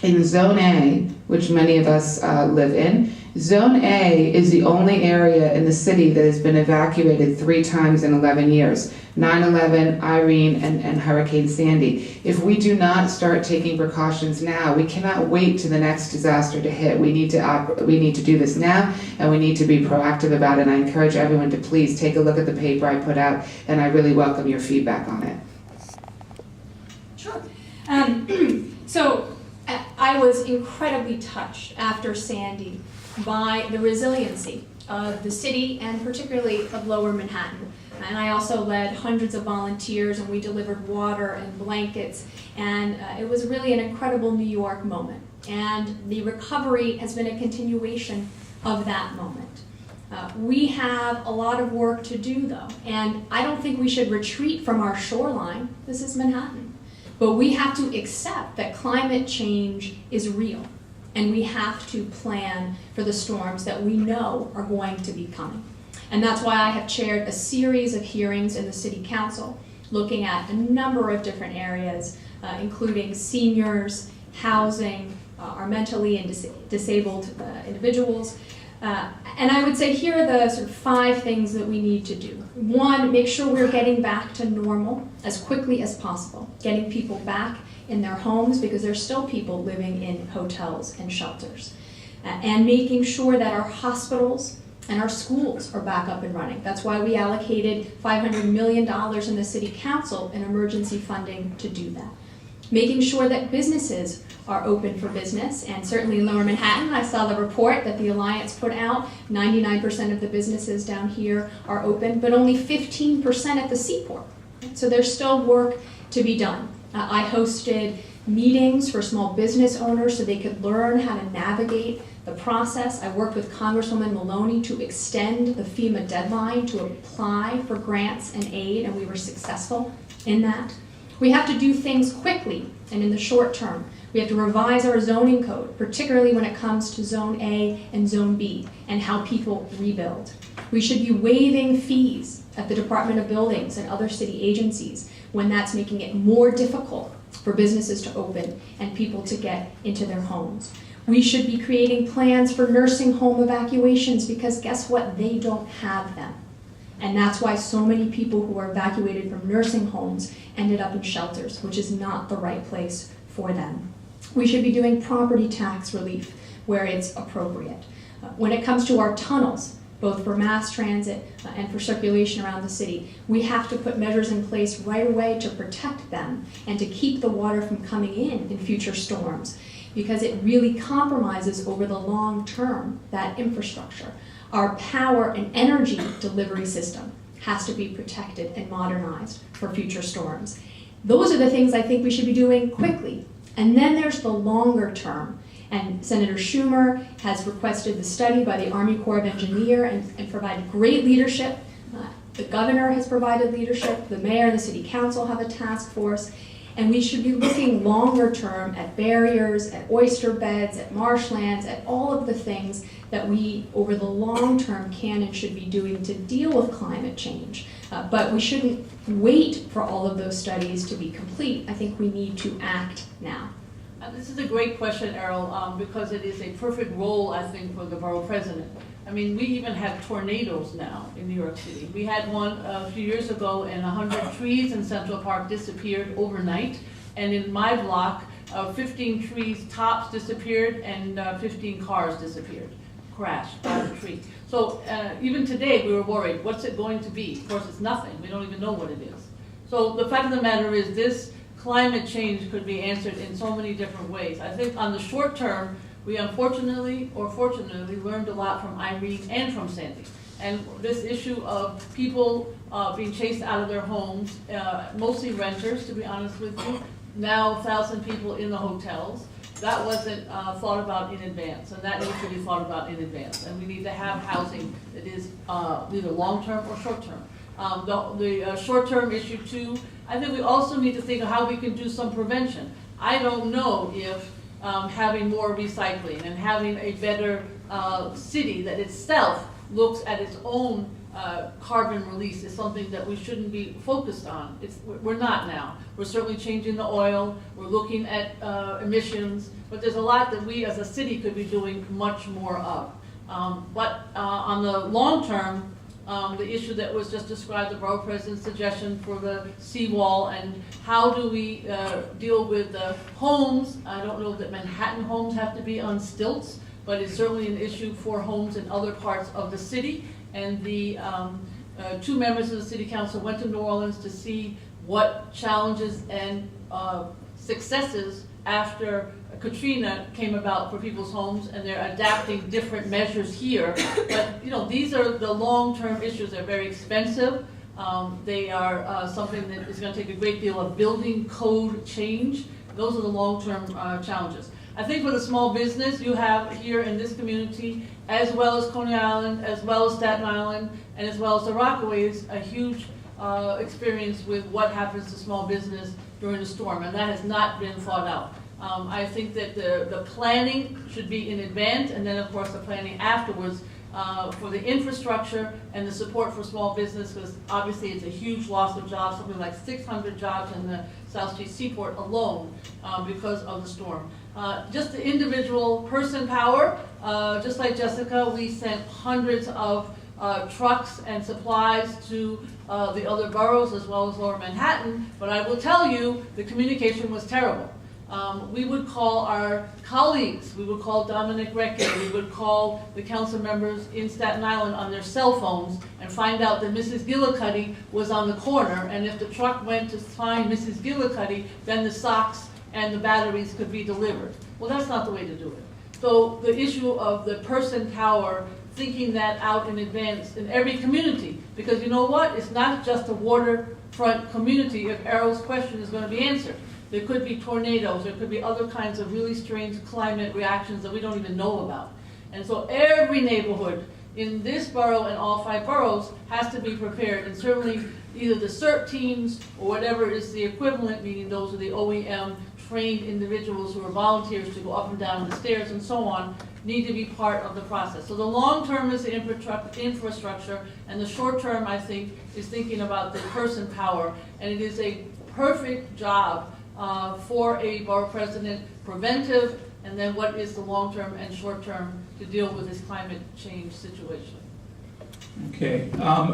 in Zone A, which many of us live in, Zone A is the only area in the city that has been evacuated 3 times in 11 years. 9/11, Irene, and Hurricane Sandy. If we do not start taking precautions now, we cannot wait to the next disaster to hit. We need to do this now, and we need to be proactive about it. And I encourage everyone to please take a look at the paper I put out, and I really welcome your feedback on it. Sure. So I was incredibly touched after Sandy by the resiliency of the city and particularly of Lower Manhattan. And I also led hundreds of volunteers, and we delivered water and blankets, and it was really an incredible New York moment. And the recovery has been a continuation of that moment. We have a lot of work to do though, and I don't think we should retreat from our shoreline. This is Manhattan. But we have to accept that climate change is real, and we have to plan for the storms that we know are going to be coming. And that's why I have chaired a series of hearings in the City Council looking at a number of different areas, including seniors, housing, our mentally and disabled individuals. And I would say here are the sort of 5 things that we need to do. 1, make sure we're getting back to normal as quickly as possible, getting people back in their homes because there's still people living in hotels and shelters. And making sure that our hospitals and our schools are back up and running. That's why we allocated $500 million in the City Council in emergency funding to do that. Making sure that businesses are open for business, and certainly in Lower Manhattan, I saw the report that the Alliance put out, 99% of the businesses down here are open, but only 15% at the Seaport. So there's still work to be done. I hosted meetings for small business owners so they could learn how to navigate the process. I worked with Congresswoman Maloney to extend the FEMA deadline to apply for grants and aid, and we were successful in that. We have to do things quickly and in the short term. We have to revise our zoning code, particularly when it comes to Zone A and Zone B and how people rebuild. We should be waiving fees at the Department of Buildings and other city agencies when that's making it more difficult for businesses to open and people to get into their homes. We should be creating plans for nursing home evacuations because guess what? They don't have them. And that's why so many people who are evacuated from nursing homes ended up in shelters, which is not the right place for them. We should be doing property tax relief where it's appropriate. When it comes to our tunnels, both for mass transit and for circulation around the city, we have to put measures in place right away to protect them and to keep the water from coming in future storms, because it really compromises over the long term that infrastructure. Our power and energy delivery system has to be protected and modernized for future storms. Those are the things I think we should be doing quickly. And then there's the longer term. And Senator Schumer has requested the study by the Army Corps of Engineers and provided great leadership. The governor has provided leadership. The mayor and the city council have a task force. And we should be looking longer term at barriers, at oyster beds, at marshlands, at all of the things that we, over the long term, can and should be doing to deal with climate change. But we shouldn't wait for all of those studies to be complete. I think we need to act now. This is a great question, Errol, because it is a perfect role, I think, for the borough president. I mean, we even have tornadoes now in New York City. We had one a few years ago, and 100 trees in Central Park disappeared overnight. And in my block, 15 trees tops disappeared, and 15 cars disappeared, crashed by the tree. So even today, we were worried, what's it going to be? Of course, it's nothing. We don't even know what it is. So the fact of the matter is this climate change could be answered in so many different ways. I think on the short term, we unfortunately or fortunately learned a lot from Irene and from Sandy. And this issue of people being chased out of their homes, mostly renters, to be honest with you, now 1,000 people in the hotels, that wasn't thought about in advance, and that needs to be thought about in advance. And we need to have housing that is either long-term or short-term. The short-term issue too, I think we also need to think of how we can do some prevention. I don't know if having more recycling and having a better city that itself looks at its own carbon release is something that we shouldn't be focused on. We're not now. We're certainly changing the oil, we're looking at emissions, but there's a lot that we as a city could be doing much more of. But on the long term, the issue that was just described, the borough president's suggestion for the seawall, and how do we deal with the homes. I don't know that Manhattan homes have to be on stilts, but it's certainly an issue for homes in other parts of the city. And the two members of the city council went to New Orleans to see what challenges and successes after Katrina came about for people's homes, and they're adapting different measures here. But you know, these are the long-term issues. They're very expensive. They are something that is going to take a great deal of building code change. Those are the long-term challenges. I think for the small business, you have here in this community, as well as Coney Island, as well as Staten Island, and as well as the Rockaways, a huge experience with what happens to small business during a storm, and that has not been thought out. I think that the planning should be in advance, and then of course the planning afterwards for the infrastructure and the support for small business, because obviously it's a huge loss of jobs, something like 600 jobs in the South Street Seaport alone because of the storm. Just the individual person power, just like Jessica, we sent hundreds of trucks and supplies to the other boroughs as well as Lower Manhattan, but I will tell you the communication was terrible. We would call our colleagues, we would call Dominic Reckitt, we would call the council members in Staten Island on their cell phones and find out that Mrs. Gillicuddy was on the corner, and if the truck went to find Mrs. Gillicuddy, then the socks and the batteries could be delivered. Well, that's not the way to do it. So the issue of the person power, thinking that out in advance in every community, because you know what? It's not just a waterfront community if Errol's question is going to be answered. There could be tornadoes, there could be other kinds of really strange climate reactions that we don't even know about. And so every neighborhood in this borough and all 5 boroughs has to be prepared, and certainly either the CERT teams or whatever is the equivalent, meaning those are the OEM trained individuals who are volunteers to go up and down the stairs and so on, need to be part of the process. So the long term is the infrastructure, and the short term, I think, is thinking about the person power. And it is a perfect job for a borough president, preventive, and then what is the long term and short term to deal with this climate change situation. Okay,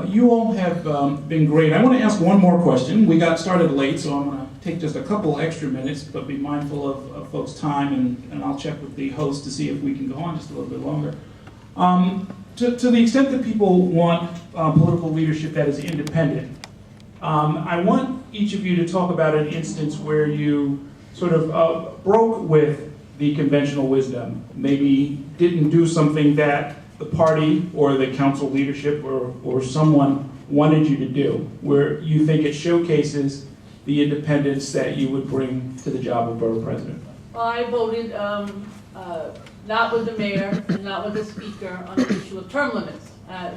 you all have been great. I want to ask one more question. We got started late, so I'm going to take just a couple extra minutes, but be mindful of folks' time, and I'll check with the host to see if we can go on just a little bit longer. To the extent that people want political leadership that is independent, I want each of you to talk about an instance where you sort of broke with the conventional wisdom, maybe didn't do something that the party or the council leadership or someone wanted you to do, where you think it showcases the independence that you would bring to the job of borough president. Well, I voted not with the mayor and not with the speaker on the issue of term limits.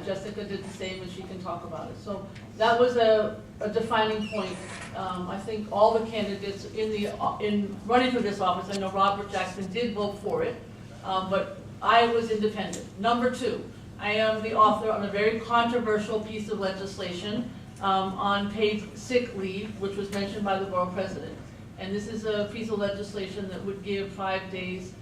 Jessica did the same, and she can talk about it. So that was a defining point. I think all the candidates in running for this office, I know Robert Jackson did vote for it, but I was independent. Number two, I am the author of a very controversial piece of legislation on paid sick leave, which was mentioned by the borough president. And this is a piece of legislation that would give 5 days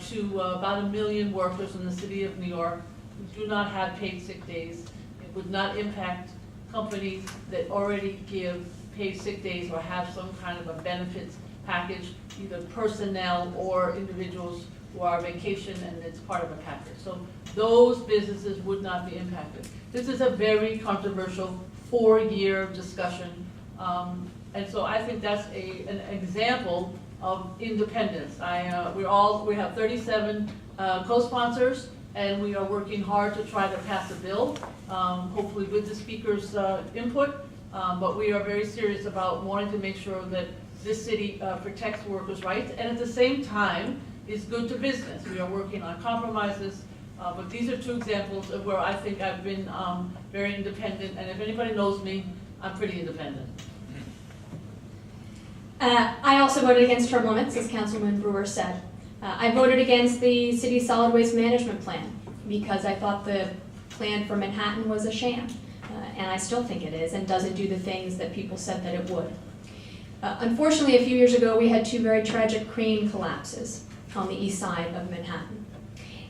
to about 1 million workers in the city of New York who do not have paid sick days. It would not impact companies that already give paid sick days or have some kind of a benefits package, either personnel or individuals who are on vacation and it's part of a package. So those businesses would not be impacted. This is a very controversial 4-year discussion. And so I think that's an example of independence. We have 37 co-sponsors, and we are working hard to try to pass a bill, hopefully with the speaker's input. But we are very serious about wanting to make sure that this city protects workers' rights, and at the same time is good to business. We are working on compromises, but these are 2 examples of where I think I've been very independent, and if anybody knows me, I'm pretty independent. I also voted against term limits, as Councilman Brewer said. I voted against the city's solid waste management plan because I thought the plan for Manhattan was a sham, and I still think it is, and doesn't do the things that people said that it would. Unfortunately, a few years ago, we had 2 very tragic crane collapses on the east side of Manhattan.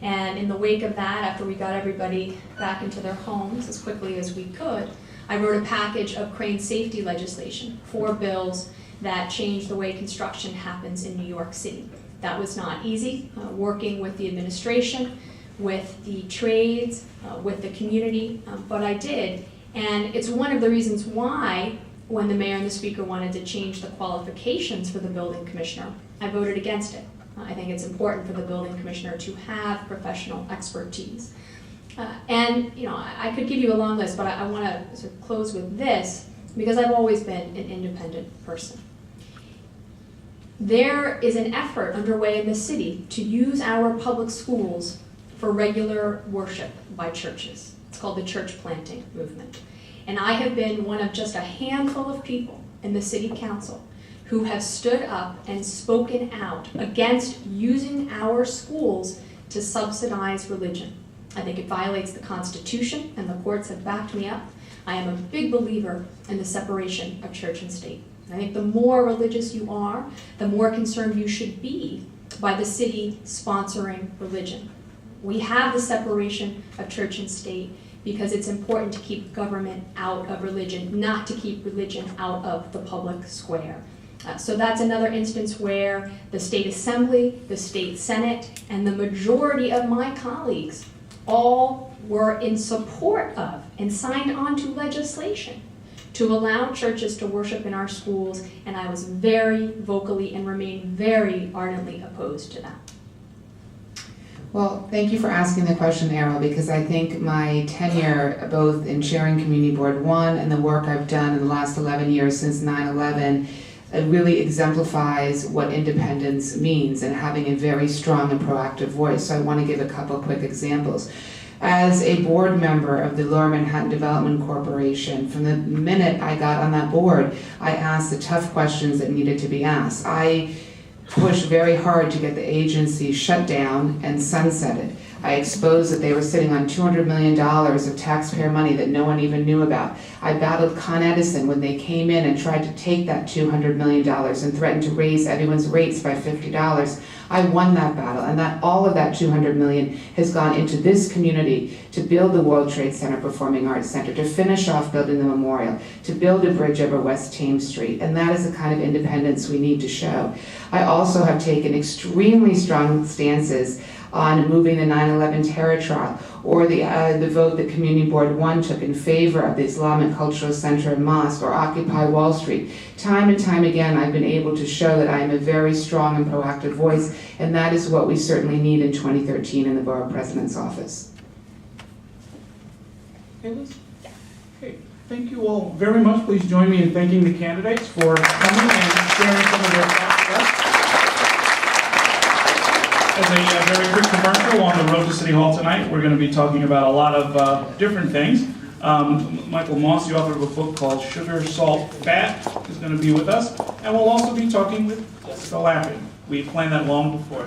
And in the wake of that, after we got everybody back into their homes as quickly as we could, I wrote a package of crane safety legislation, 4 bills that change the way construction happens in New York City. That was not easy, working with the administration, with the trades, with the community, but I did. And it's one of the reasons why, when the mayor and the speaker wanted to change the qualifications for the building commissioner, I voted against it. I think it's important for the building commissioner to have professional expertise. And I could give you a long list, but I want to sort of close with this, because I've always been an independent person. There is an effort underway in the city to use our public schools for regular worship by churches. It's called the church planting movement. And I have been one of just a handful of people in the city council who have stood up and spoken out against using our schools to subsidize religion. I think it violates the Constitution, and the courts have backed me up. I am a big believer in the separation of church and state. I think the more religious you are, the more concerned you should be by the city sponsoring religion. We have the separation of church and state because it's important to keep government out of religion, not to keep religion out of the public square. So that's another instance where the state assembly, the state senate, and the majority of my colleagues all were in support of and signed on to legislation to allow churches to worship in our schools, and I was very vocally and remain very ardently opposed to that. Well, thank you for asking the question, Errol, because I think my tenure both in chairing Community Board 1 and the work I've done in the last 11 years since 9/11, it really exemplifies what independence means and having a very strong and proactive voice. So I want to give a couple quick examples. As a board member of the Lower Manhattan Development Corporation, from the minute I got on that board, I asked the tough questions that needed to be asked. I pushed very hard to get the agency shut down and sunsetted. I exposed that they were sitting on $200 million of taxpayer money that no one even knew about. I battled Con Edison when they came in and tried to take that $200 million and threatened to raise everyone's rates by $50. I won that battle, and that all of that $200 million has gone into this community to build the World Trade Center Performing Arts Center, to finish off building the memorial, to build a bridge over West Thames Street, and that is the kind of independence we need to show. I also have taken extremely strong stances on moving the 9/11 terror trial, or the vote that Community Board 1 took in favor of the Islamic Cultural Center and Mosque, or Occupy Wall Street. Time and time again, I've been able to show that I am a very strong and proactive voice, and that is what we certainly need in 2013 in the Borough President's office. Okay, Liz? Okay, thank you all very much. Please join me in thanking the candidates for coming and sharing some of their thoughts with us. As a very quick commercial on the road to City Hall tonight, we're going to be talking about a lot of different things. Michael Moss, the author of a book called Sugar, Salt, Fat, is going to be with us. And we'll also be talking with Jessica Lappin. We planned that long before.